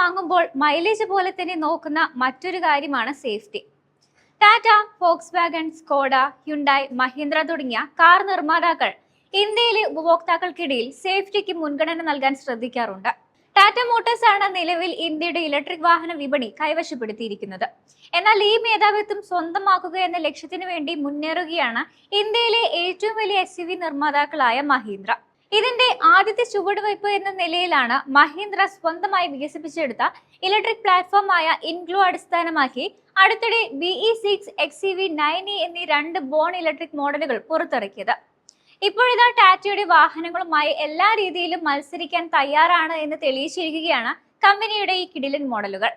വാങ്ങുമ്പോൾ മൈലേജ് പോലെ തന്നെ നോക്കുന്ന മറ്റൊരു കാര്യമാണ് safety. Tata, Volkswagen, Skoda, Hyundai, Mahindra തുടങ്ങിയ കാർ നിർമ്മാതാക്കൾ ഇന്ത്യയിലെ ഉപഭോക്താക്കൾക്കിടയിൽ സേഫ്റ്റിക്ക് മുൻഗണന നൽകാൻ ശ്രദ്ധിക്കാറുണ്ട്. ടാറ്റ മോട്ടോഴ്സ് ആണ് നിലവിൽ ഇന്ത്യയുടെ ഇലക്ട്രിക് വാഹന വിപണി കൈവശപ്പെടുത്തിയിരിക്കുന്നത്. എന്നാൽ ഈ മേധാവിത്വം സ്വന്തമാക്കുക എന്ന ലക്ഷ്യത്തിനു വേണ്ടി മുന്നേറുകയാണ് ഇന്ത്യയിലെ ഏറ്റവും വലിയ SUV നിർമ്മാതാക്കളായ മഹീന്ദ്ര. ഇതിന്റെ ആദ്യത്തെ ചുവടുവയ്പ് എന്ന നിലയിലാണ് മഹീന്ദ്ര സ്വന്തമായി വികസിപ്പിച്ചെടുത്ത ഇലക്ട്രിക് പ്ലാറ്റ്ഫോമായ ഇൻഗ്ലോ അടിസ്ഥാനമാക്കി അടുത്തിടെ BE6, XEV 9e എന്നീ രണ്ട് ബോൺ ഇലക്ട്രിക് മോഡലുകൾ പുറത്തിറക്കിയത്. ഇപ്പോഴിതാ ടാറ്റയുടെ വാഹനങ്ങളുമായി എല്ലാ രീതിയിലും മത്സരിക്കാൻ തയ്യാറാണ് എന്ന് തെളിയിച്ചിരിക്കുകയാണ് കമ്പനിയുടെ ഈ കിടിലൻ മോഡലുകൾ.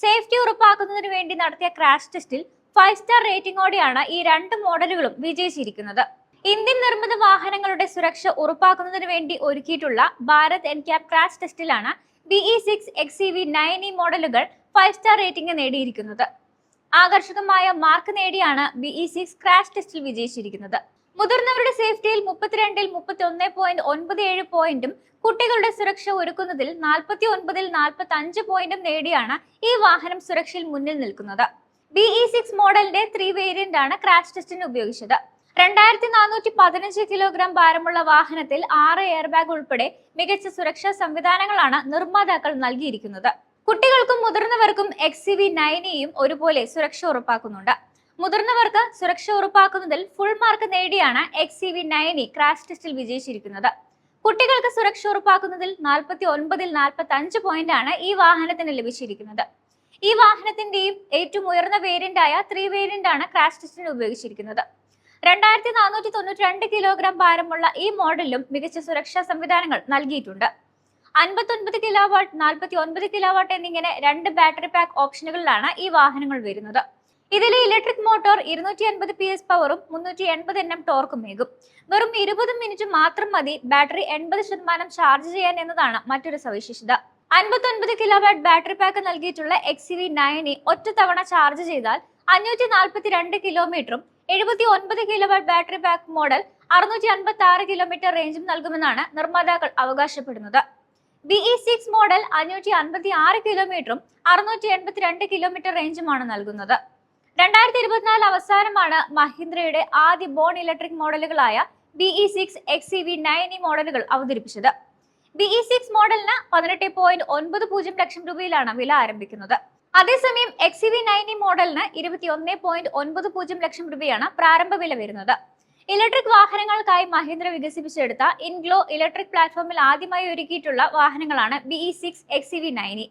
സേഫ്റ്റി ഉറപ്പാക്കുന്നതിന് വേണ്ടി നടത്തിയ ക്രാഷ് ടെസ്റ്റിൽ 5 സ്റ്റാർ റേറ്റിംഗോടെയാണ് ഈ രണ്ട് മോഡലുകളും വിജയിച്ചിരിക്കുന്നത്. ഇന്ത്യൻ നിർമ്മിത വാഹനങ്ങളുടെ സുരക്ഷ ഉറപ്പാക്കുന്നതിന് വേണ്ടി ഒരുക്കിയിട്ടുള്ള ഭാരത് NCAP ക്രാഷ് ടെസ്റ്റിലാണ് BE6, XEV 9e മോഡലുകൾ 5 സ്റ്റാർ റേറ്റിംഗ് നേടിയിരിക്കുന്നത്. ആകർഷകമായ മാർക്ക് നേടിയാണ് BE6 ക്രാഷ് ടെസ്റ്റിൽ വിജയിച്ചിരിക്കുന്നത്. മുതിർന്നവരുടെ സേഫ്റ്റിയിൽ 32-ൽ 31.97 പോയിന്റും കുട്ടികളുടെ സുരക്ഷ ഒരുക്കുന്നതിൽ 49-ൽ 45 പോയിന്റും നേടിയാണ് ഈ വാഹനം സുരക്ഷയിൽ മുന്നിൽ നിൽക്കുന്നത്. BE6 മോഡലിന്റെ 3 വേരിയന്റ് ആണ് ക്രാഷ് ടെസ്റ്റിന് ഉപയോഗിച്ചത്. 2415 കിലോഗ്രാം ഭാരമുള്ള വാഹനത്തിൽ 6 എയർ ബാഗ് ഉൾപ്പെടെ മികച്ച സുരക്ഷാ സംവിധാനങ്ങളാണ് നിർമ്മാതാക്കൾ നൽകിയിരിക്കുന്നത്. കുട്ടികൾക്കും മുതിർന്നവർക്കും XEV 9eയും ഒരുപോലെ സുരക്ഷ ഉറപ്പാക്കുന്നുണ്ട്. മുതിർന്നവർക്ക് സുരക്ഷ ഉറപ്പാക്കുന്നതിൽ ഫുൾ മാർക്ക് നേടിയാണ് XEV 9e ക്രാഷ് ടെസ്റ്റിൽ വിജയിച്ചിരിക്കുന്നത്. കുട്ടികൾക്ക് സുരക്ഷ ഉറപ്പാക്കുന്നതിൽ 49-ൽ 45 പോയിന്റാണ് ഈ വാഹനത്തിന് ലഭിച്ചിരിക്കുന്നത്. ഈ വാഹനത്തിന്റെയും ഏറ്റവും ഉയർന്ന വേരിയന്റായ 3 വേരിയന്റ് ആണ് ക്രാഷ് ടെസ്റ്റിന് ഉപയോഗിച്ചിരിക്കുന്നത്. 2492 കിലോഗ്രാം ഭാരമുള്ള ഈ മോഡലിലും മികച്ച സുരക്ഷാ സംവിധാനങ്ങൾ നൽകിയിട്ടുണ്ട്. 59 കിലോവാട്ട്, 49 കിലോവാട്ട് എന്നിങ്ങനെ രണ്ട് ബാറ്ററി പാക്ക് ഓപ്ഷനുകളിലാണ് ഈ വാഹനങ്ങൾ വരുന്നത്. ഇതിലെ ഇലക്ട്രിക് മോട്ടോർ 250 PS പവറും 380 Nm ടോർക്കും ഏകും. വെറും 20 മിനിറ്റ് മാത്രം മതി ബാറ്ററി 80% ചാർജ് ചെയ്യാൻ എന്നതാണ് മറ്റൊരു സവിശേഷത. 59 കിലോവാട്ട് ബാറ്ററി പാക്ക് നൽകിയിട്ടുള്ള XEV 9e ഒറ്റത്തവണ ചാർജ് ചെയ്താൽ 542 കിലോമീറ്ററും 79 kilowatt battery pack model 656 kilometre റേഞ്ചും നൽകുമെന്നാണ് നിർമ്മാതാക്കൾ അവകാശപ്പെടുന്നത്. BE6 മോഡൽ 556 കിലോമീറ്ററും 682 കിലോമീറ്റർ റേഞ്ചുമാണ് നൽകുന്നത്. 2024 അവസാനമാണ് മഹീന്ദ്രയുടെ ആദ്യ bone electric മോഡലുകളായ BE6, XEV 9e മോഡലുകൾ അവതരിപ്പിച്ചത്. BE6 മോഡലിന് 18.90 ലക്ഷം രൂപയിലാണ് വില ആരംഭിക്കുന്നത്. അതേസമയം XEV 9e മോഡലിന് 21.90 ലക്ഷം രൂപയാണ് പ്രാരംഭ വില വരുന്നത്. ഇലക്ട്രിക് വാഹനങ്ങൾക്കായി മഹീന്ദ്ര വികസിപ്പിച്ചെടുത്ത ഇൻഗ്ലോ ഇലക്ട്രിക് പ്ലാറ്റ്ഫോമിൽ ആദ്യമായി ഒരുക്കിയിട്ടുള്ള വാഹനങ്ങളാണ് BE6, XEV 9e.